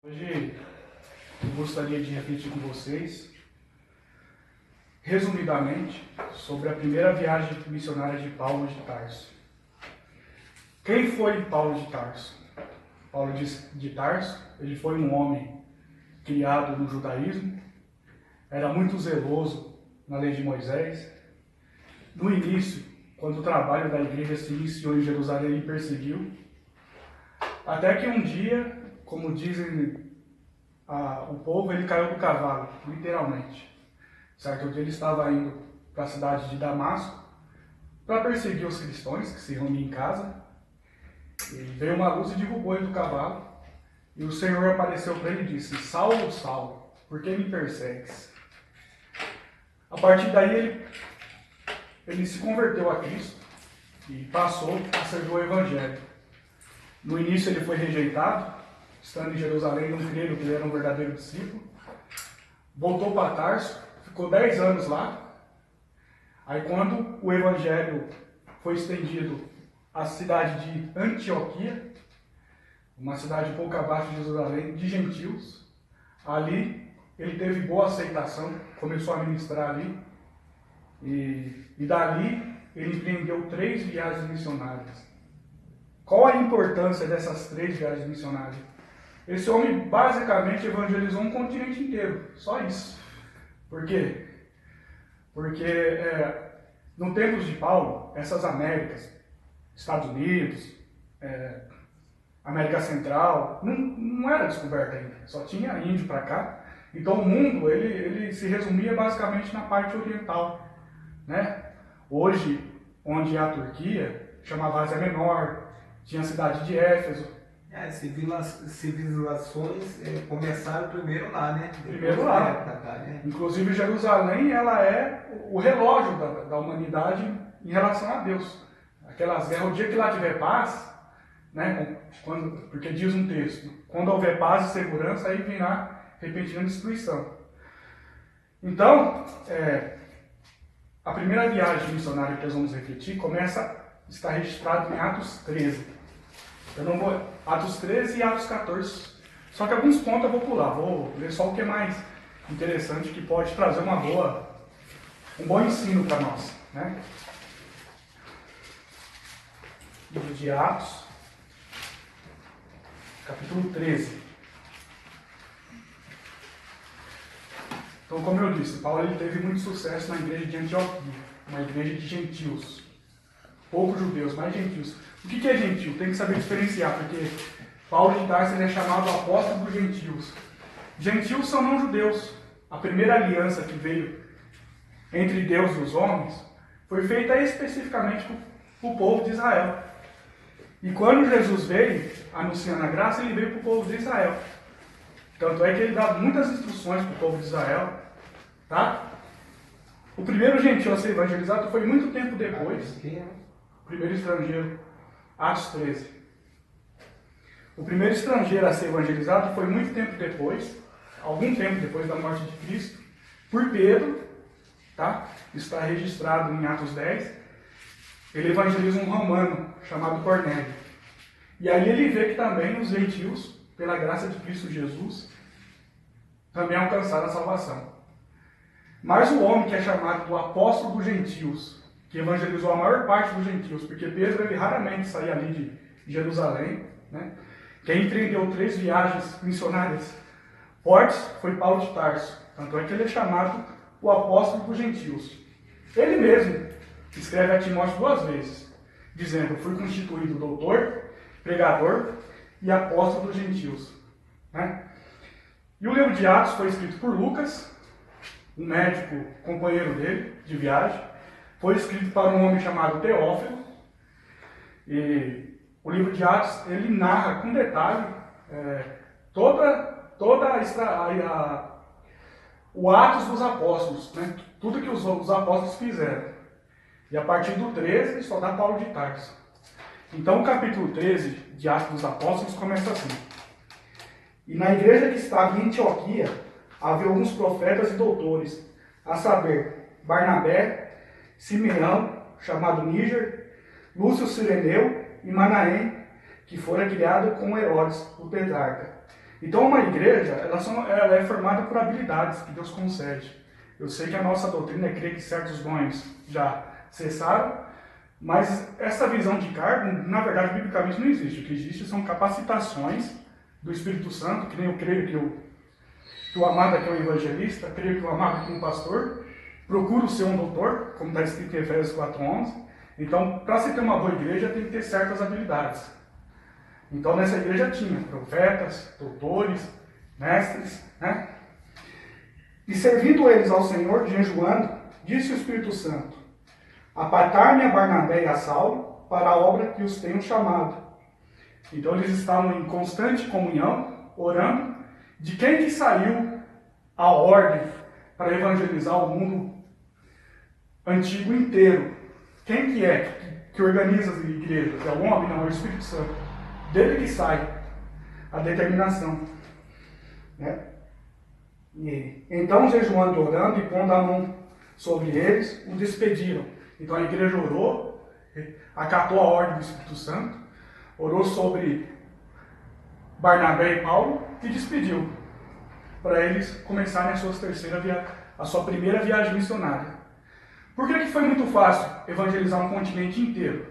Hoje eu gostaria de refletir com vocês, resumidamente, sobre a primeira viagem missionária de Paulo de Tarso. Quem foi Paulo de Tarso? Paulo de Tarso, ele foi um homem criado no judaísmo, era muito zeloso na lei de Moisés. No início, quando o trabalho da igreja se iniciou em Jerusalém, ele perseguiu, até que um dia, como dizem o povo, ele caiu do cavalo, literalmente. Certo dia ele estava indo para a cidade de Damasco para perseguir os cristãos que se reuniam em casa. E veio uma luz e derrubou ele do cavalo. E o Senhor apareceu para ele e disse: Saulo, Saulo, por que me persegues? A partir daí ele se converteu a Cristo e passou a servir o Evangelho. No início ele foi rejeitado, estando em Jerusalém, não creram que ele era um verdadeiro discípulo. Voltou para Tarso, ficou 10 anos lá. Aí quando o Evangelho foi estendido à cidade de Antioquia, uma cidade pouco abaixo de Jerusalém, de gentios, ali ele teve boa aceitação, começou a ministrar ali. E dali ele empreendeu 3 viagens missionárias. Qual a importância dessas 3 viagens missionárias? Esse homem basicamente evangelizou um continente inteiro, só isso. Por quê? Porque no tempo de Paulo, essas Américas, Estados Unidos, América Central, não era descoberta ainda, só tinha índio para cá. Então o mundo ele se resumia basicamente na parte oriental, né? Hoje, onde há a Turquia, chamava Ásia Menor, tinha a cidade de Éfeso. Civilizações começaram primeiro lá, né? Primeiro lá. Né? Inclusive Jerusalém, ela é o relógio da humanidade em relação a Deus. Aquelas guerras, o dia que lá tiver paz, né? Porque diz um texto, quando houver paz e segurança, aí virá repentina destruição. Então, a primeira viagem missionária que nós vamos refletir está registrado em Atos 13. Atos 13 e Atos 14. Só que alguns pontos eu vou pular, vou ler só o que é mais interessante, que pode trazer um bom ensino para nós, né? Livro de Atos, capítulo 13. Então, como eu disse, Paulo ele teve muito sucesso na igreja de Antioquia, uma igreja de gentios. Poucos judeus, mais gentios. O que é gentil? Tem que saber diferenciar, porque Paulo de Tarso é chamado apóstolo dos gentios. Gentios são não judeus. A primeira aliança que veio entre Deus e os homens foi feita especificamente para o povo de Israel. E quando Jesus veio, anunciando a graça, ele veio para o povo de Israel. Tanto é que ele dá muitas instruções para o povo de Israel. Tá? O primeiro gentio a ser evangelizado foi muito tempo depois. O primeiro estrangeiro, Atos 13. O primeiro estrangeiro a ser evangelizado foi muito tempo depois, algum tempo depois da morte de Cristo, por Pedro. Tá? Isso está registrado em Atos 10. Ele evangeliza um romano chamado Cornélio. E aí ele vê que também os gentios, pela graça de Cristo Jesus, também alcançaram a salvação. Mas o homem que é chamado do apóstolo dos gentios, que evangelizou a maior parte dos gentios, porque Pedro ele raramente saía ali de Jerusalém, né? Quem empreendeu 3 viagens missionárias fortes foi Paulo de Tarso. Tanto é que ele é chamado o apóstolo dos gentios. Ele mesmo escreve a Timóteo 2 vezes, dizendo: fui constituído doutor, pregador e apóstolo dos gentios. Né? E o livro de Atos foi escrito por Lucas, um médico companheiro dele de viagem. Foi escrito para um homem chamado Teófilo. E o livro de Atos ele narra com detalhe o Atos dos Apóstolos, né? Tudo que os apóstolos fizeram. E a partir do 13 só dá Paulo de Tarso. Então o capítulo 13 de Atos dos Apóstolos começa assim: e na igreja que estava em Antioquia havia alguns profetas e doutores, a saber, Barnabé, Simeão, chamado Níger, Lúcio Cireneu e Manaém, que fora criado com Herodes, o tetrarca. Então uma igreja, ela é formada por habilidades que Deus concede. Eu sei que a nossa doutrina é crer que certos dons já cessaram, mas essa visão de cargo, na verdade, biblicamente não existe. O que existe são capacitações do Espírito Santo, que nem eu creio que o amado aqui é um evangelista, creio que o amado aqui é um pastor, procuro ser um doutor, como está escrito em Efésios 4:11. Então, para se ter uma boa igreja, tem que ter certas habilidades. Então, nessa igreja tinha profetas, doutores, mestres, né? E servindo eles ao Senhor, jejuando, disse o Espírito Santo: apartar-me a Barnabé e a Saulo para a obra que os tenho chamado. Então eles estavam em constante comunhão, orando, de quem que saiu a ordem para evangelizar o mundo antigo inteiro. Quem que é que organiza as igrejas? É o homem? Não, é o Espírito Santo. Dele que sai a determinação. Né? E, então, jejuando, orando e pondo a mão sobre eles, o despediram. Então a igreja orou, acatou a ordem do Espírito Santo, orou sobre Barnabé e Paulo e despediu, para eles começarem a sua primeira viagem missionária. Por que foi muito fácil evangelizar um continente inteiro?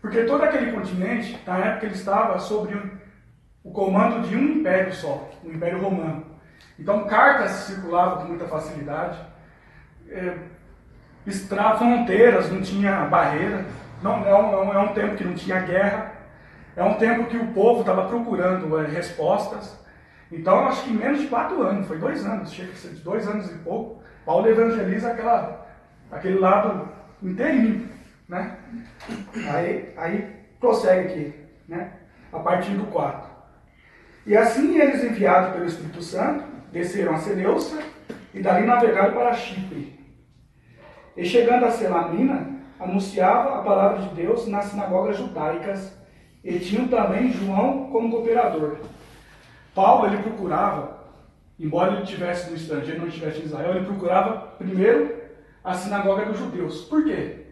Porque todo aquele continente, na época, ele estava sob o comando de um império só, o Império Romano. Então cartas circulavam com muita facilidade, fronteiras, não tinha barreira, não, é um tempo que não tinha guerra, é um tempo que o povo estava procurando respostas. Então, eu acho que em menos de 4 anos, foi 2 anos, chega a ser de 2 anos e pouco, Paulo evangeliza aquele lado inteirinho, né? Aí prossegue aqui, né? A partir do 4. E assim eles, enviados pelo Espírito Santo, desceram a Seleucia e dali navegaram para Chipre. E chegando a Salamina, anunciava a palavra de Deus nas sinagogas judaicas, e tinham também João como cooperador. Paulo, ele procurava, embora ele estivesse no estrangeiro, não estivesse em Israel, ele procurava primeiro a sinagoga dos judeus. Por quê?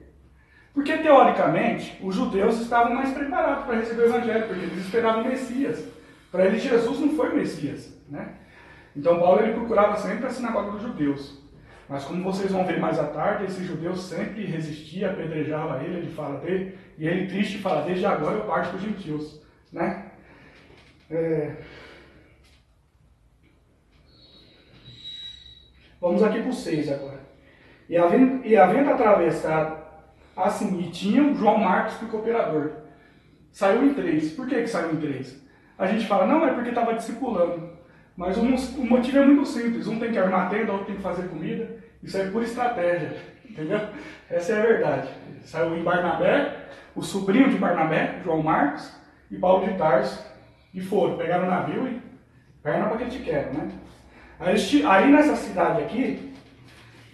Porque, teoricamente, os judeus estavam mais preparados para receber o evangelho, porque eles esperavam o Messias. Para eles, Jesus não foi o Messias, né? Então, Paulo, ele procurava sempre a sinagoga dos judeus. Mas, como vocês vão ver mais à tarde, esse judeu sempre resistia, apedrejava ele fala dele, e ele triste fala, desde agora eu parto para os gentios, né? Vamos aqui para o 6 agora. E havendo atravessado assim, e tinham João Marcos como cooperador. Saiu em 3. Por que saiu em 3? A gente fala, não, é porque estava discipulando. Mas o motivo é muito simples. Um tem que armar tenda, outro tem que fazer comida. Isso é pura estratégia. Entendeu? Essa é a verdade. Saiu em Barnabé, o sobrinho de Barnabé, João Marcos, e Paulo de Tarso. E foram, pegaram o navio e perna para que te quero, né? Aí nessa cidade aqui,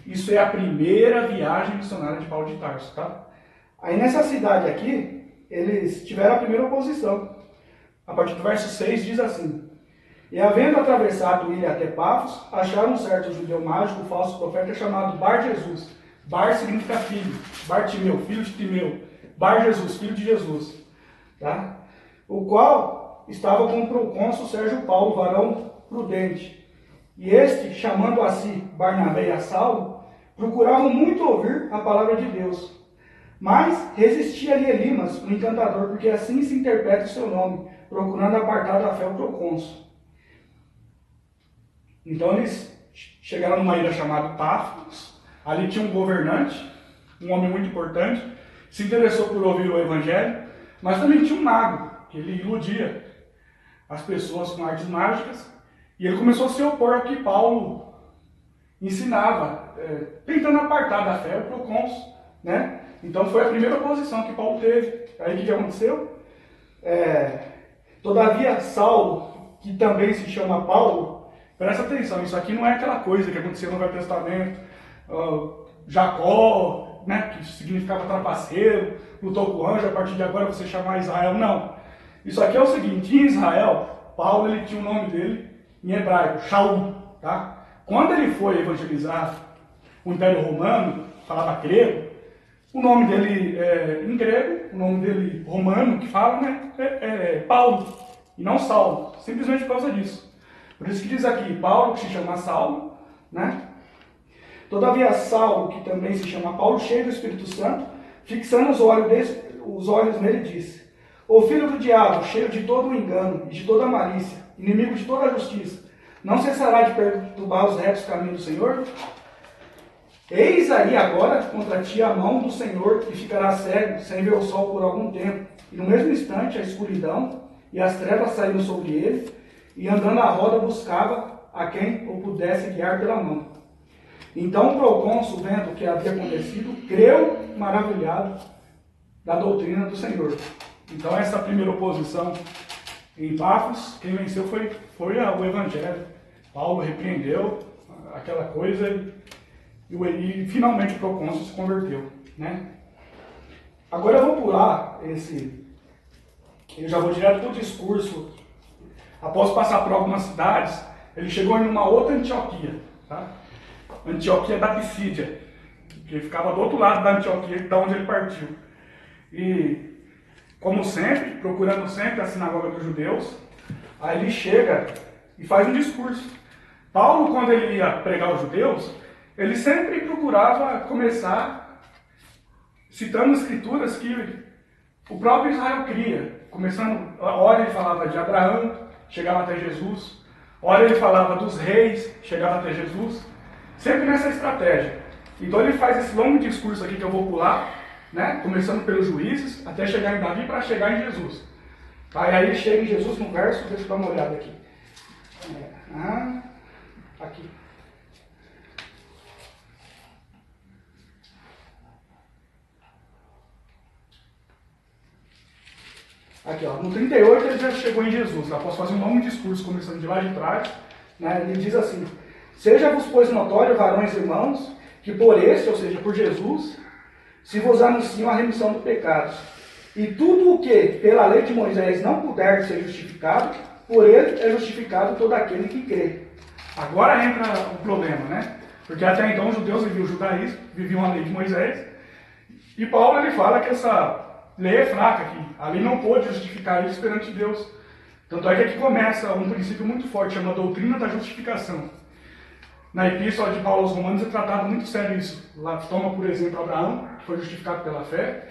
isso é a primeira viagem missionária de Paulo de Tarso, tá? Aí nessa cidade aqui, eles tiveram a primeira oposição. A partir do verso 6 diz assim: e havendo atravessado o ilha até Pafos, acharam um certo judeu mágico, falso profeta, chamado Bar Jesus. Bar significa filho. Bartimeu, filho de Timeu. Bar Jesus, filho de Jesus. Tá? O qual estava com o procônsul Sérgio Paulo, varão prudente. E este, chamando a si Barnabé e a Saulo, procuravam muito ouvir a palavra de Deus. Mas resistia-lhe Elimas, o encantador, porque assim se interpreta o seu nome, procurando apartar da fé o procônsul. Então eles chegaram numa ilha chamada Pafos. Ali tinha um governante, um homem muito importante, se interessou por ouvir o evangelho, mas também tinha um mago, que ele iludia as pessoas com artes mágicas, e ele começou a se opor ao que Paulo ensinava, tentando apartar da fé o procônsul, né? Então foi a primeira oposição que Paulo teve. Aí o que aconteceu? Todavia Saulo, que também se chama Paulo, presta atenção, isso aqui não é aquela coisa que aconteceu no Velho Testamento, Jacó, né, que significava trapaceiro, lutou com o anjo, a partir de agora você chamar Israel. Não. Isso aqui é o seguinte, em Israel, Paulo ele tinha o nome dele em hebraico, Shaul, tá? Quando ele foi evangelizar o Império Romano, falava grego, o nome dele em grego, o nome dele romano, que fala, né, é Paulo. e não Saulo, simplesmente por causa disso. Por isso que diz aqui, Paulo, que se chama Saulo, né? Todavia Saulo, que também se chama Paulo, cheio do Espírito Santo, fixando os olhos nele, disse: O filho do diabo, cheio de todo o engano e de toda a malícia, inimigo de toda a justiça, não cessará de perturbar os retos caminhos do Senhor? Eis aí agora contra ti a mão do Senhor, e ficará cego, sem ver o sol por algum tempo. E no mesmo instante a escuridão e as trevas saíram sobre ele, e andando à roda buscava a quem o pudesse guiar pela mão. Então o procônsul, vendo o que havia acontecido, creu maravilhado da doutrina do Senhor. Então essa primeira oposição em Pafos, quem venceu foi o Evangelho. Paulo repreendeu aquela coisa e finalmente o procônsul se converteu, né? Agora eu vou pular eu já vou direto para o discurso. Após passar por algumas cidades, ele chegou em uma outra Antioquia, tá? Antioquia da Pisídia, que ficava do outro lado da Antioquia, da onde ele partiu. E, como sempre, procurando sempre a sinagoga dos judeus, aí ele chega e faz um discurso. Paulo, quando ele ia pregar aos judeus, ele sempre procurava começar citando escrituras que o próprio Israel cria. Começando, ora ele falava de Abraão, chegava até Jesus. Ora ele falava dos reis, chegava até Jesus. Sempre nessa estratégia. Então ele faz esse longo discurso aqui que eu vou pular, né? Começando pelos juízes, até chegar em Davi, para chegar em Jesus. Aí ele chega em Jesus no verso, deixa eu dar uma olhada aqui. Aqui. Aqui, ó, no 38 ele já chegou em Jesus. Eu posso fazer um longo discurso, começando de lá de trás, né? Ele diz assim: Seja-vos, pois, notório, varões e irmãos, que por este, ou seja, por Jesus, se vos anunciam a remissão dos pecados. E tudo o que, pela lei de Moisés, não puder ser justificado, por ele é justificado todo aquele que crê. Agora entra o problema, né? Porque até então os judeus viviam o judaísmo, viviam a lei de Moisés, e Paulo ele fala que essa lei é fraca, que a lei não pôde justificar eles perante Deus. Tanto é que aqui começa um princípio muito forte, chama a doutrina da justificação. Na epístola de Paulo aos Romanos é tratado muito sério isso. Lá toma, por exemplo, Abraão, que foi justificado pela fé.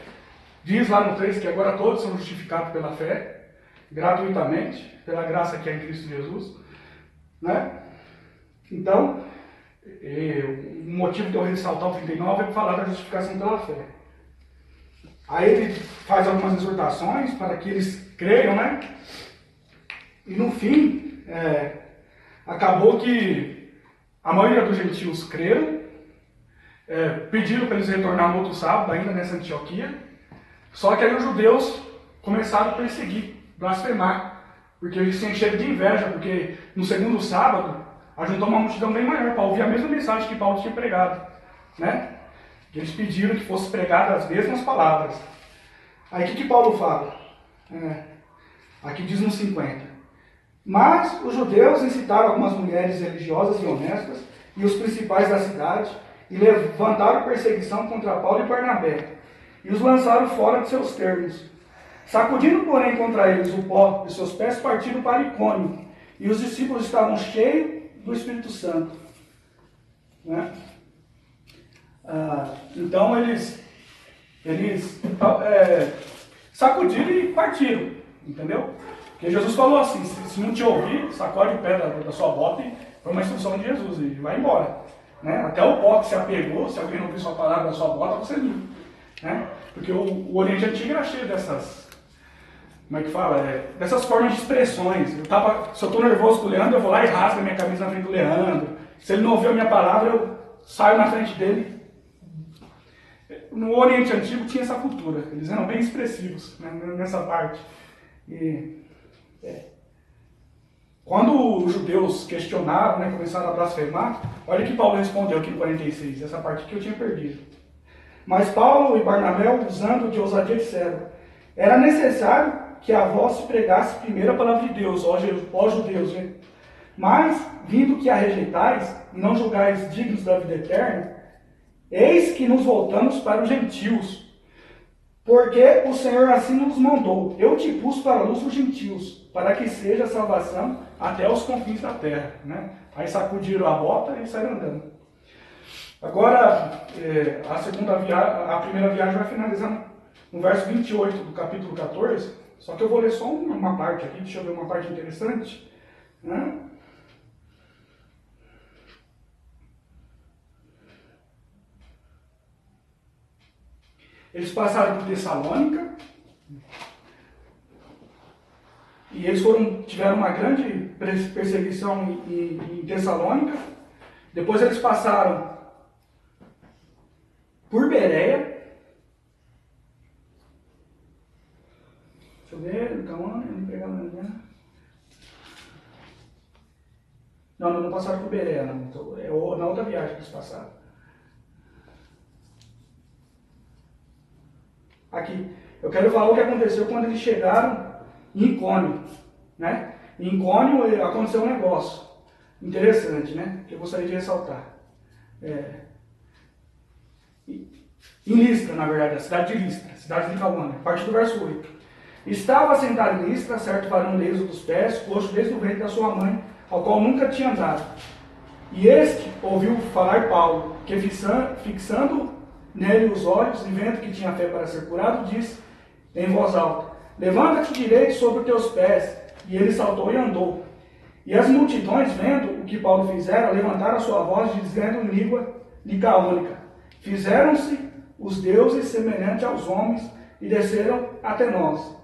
Diz lá no 3 que agora todos são justificados pela fé, gratuitamente, pela graça que é em Cristo Jesus, né? Então, o motivo de eu ressaltar o 39 é falar da justificação pela fé. Aí ele faz algumas exortações para que eles creiam, né? E no fim, acabou que a maioria dos gentios creram, pediram para eles retornar no outro sábado, ainda nessa Antioquia. Só que aí os judeus começaram a perseguir, blasfemar, porque eles se encheram de inveja, porque no segundo sábado ajuntou uma multidão bem maior para ouvir a mesma mensagem que Paulo tinha pregado, né? Eles pediram que fosse pregada as mesmas palavras. Aí o que Paulo fala? Aqui diz no 50. Mas os judeus incitaram algumas mulheres religiosas e honestas e os principais da cidade e levantaram perseguição contra Paulo e Barnabé e os lançaram fora de seus termos. Sacudindo, porém, contra eles o pó de seus pés, partiram para Icônio, e os discípulos estavam cheios do Espírito Santo. Né? Então eles sacudiram e partiram, entendeu? Porque Jesus falou assim: se não te ouvir, sacode o pé da sua bota, e foi uma instrução de Jesus, e vai embora. Né? Até o pó que se apegou, se alguém não ouvir sua palavra da sua bota, você viu. Né? Porque o Oriente Antigo era cheio dessas, como é que fala? Dessas formas de expressões. Se eu estou nervoso com o Leandro, eu vou lá e rasgo a minha camisa na frente do Leandro. Se ele não ouviu a minha palavra, eu saio na frente dele. No Oriente Antigo tinha essa cultura, eles eram bem expressivos, né, nessa parte. Quando os judeus questionaram, né, começaram a blasfemar, olha que Paulo respondeu aqui no 46, essa parte que eu tinha perdido. Mas Paulo e Barnabé, usando de ousadia, disseram: era necessário que a vós se pregasse primeiro a palavra de Deus, ó judeus, né? Mas, vindo que a rejeitais, e não julgais dignos da vida eterna, eis que nos voltamos para os gentios. Porque o Senhor assim nos mandou. Eu te pus para a luz dos gentios, para que seja salvação até os confins da terra. Né? Aí sacudiram a bota e saíram andando. Agora, a primeira viagem vai finalizar no verso 28 do capítulo 14. Só que eu vou ler só uma parte aqui, deixa eu ver uma parte interessante. Né? Eles passaram por Tessalônica e eles tiveram uma grande perseguição em Tessalônica. Depois eles passaram por Bereia. Deixa eu ver, calma, eu não pegar amanhã. Não passaram por Bereia, não. É na outra viagem que eles passaram. Aqui, eu quero falar o que aconteceu quando eles chegaram em Icônio, né? Em Icônio aconteceu um negócio interessante, né? Que eu gostaria de ressaltar. Em Listra, na verdade, a cidade de Listra, cidade de Licauânia, a partir do verso 8. Estava sentado em Listra certo varão leso dos pés, coxo desde o ventre da sua mãe, ao qual nunca tinha andado. E este ouviu falar Paulo, que fixando nele os olhos, e vendo que tinha fé para ser curado, disse em voz alta: levanta-te direito sobre os teus pés. E ele saltou e andou. E as multidões, vendo o que Paulo fizera, levantaram a sua voz, dizendo em língua licaônica: fizeram-se os deuses semelhantes aos homens, e desceram até nós.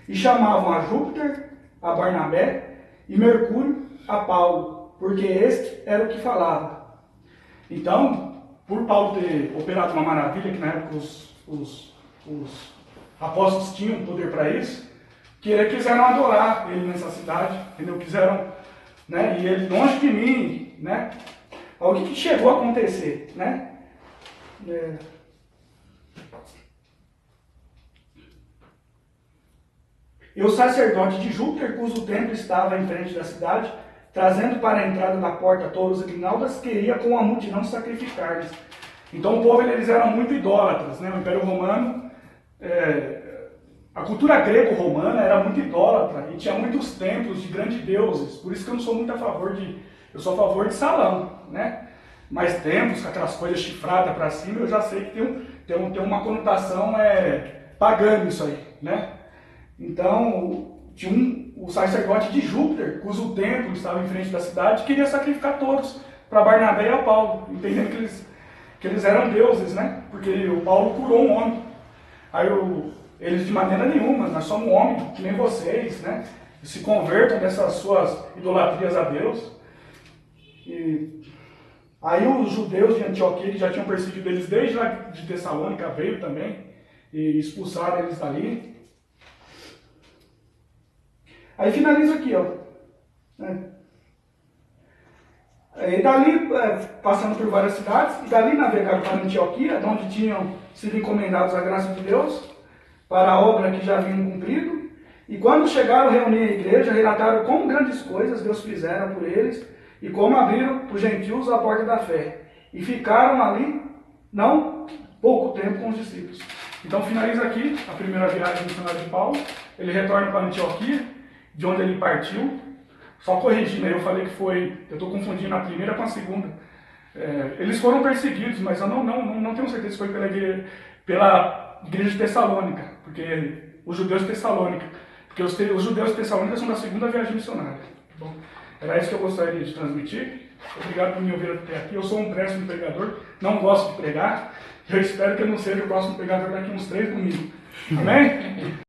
E chamavam a Júpiter, a Barnabé, e Mercúrio a Paulo, porque este era o que falava. Então, por Paulo ter operado uma maravilha, que na época os apóstolos tinham poder para isso, que eles quiseram adorar ele nessa cidade, entendeu? Quiseram, né? E ele, longe de mim, né? O que chegou a acontecer, né? E o sacerdote de Júpiter, cujo templo estava em frente da cidade, trazendo para a entrada da porta touros e grinaldas, queria com a multidão sacrificar-lhes. Então o povo, eles eram muito idólatras, né? O Império Romano, a cultura grego-romana era muito idólatra e tinha muitos templos de grandes deuses. Por isso que eu não sou muito a favor eu sou a favor de salão, né? Mas templos com aquelas coisas chifradas para cima, eu já sei que tem uma conotação pagã isso aí, né? Então, tinha o sacerdote de Júpiter, cujo templo estava em frente da cidade, queria sacrificar todos para Barnabé e a Paulo, entendendo que eles eram deuses, né? Porque o Paulo curou um homem. Aí eles, de maneira nenhuma, nós somos homens, que nem vocês, né? Se convertam dessas suas idolatrias a Deus. E aí os judeus de Antioquia, que já tinham perseguido eles desde lá de Tessalônica, veio também e expulsaram eles dali. Aí finaliza aqui, ó. E dali, passando por várias cidades, e dali navegaram para Antioquia, onde tinham sido encomendados a graça de Deus, para a obra que já haviam cumprido. E quando chegaram, reuniram a igreja, relataram como grandes coisas Deus fizera por eles, e como abriram para os gentios a porta da fé. E ficaram ali, não pouco tempo, com os discípulos. Então finaliza aqui a primeira viagem missionária de Paulo. Ele retorna para Antioquia, de onde ele partiu. Só corrigindo, eu falei que eu estou confundindo a primeira com a segunda. Eles foram perseguidos, mas eu não tenho certeza se foi pela igreja de Tessalônica, porque os judeus de Tessalônica, porque os judeus de Tessalônica são da segunda viagem missionária. Bom, era isso que eu gostaria de transmitir. Obrigado por me ouvir até aqui. Eu sou um péssimo pregador, não gosto de pregar. Eu espero que eu não seja o próximo pregador daqui uns 3 domingos. Amém?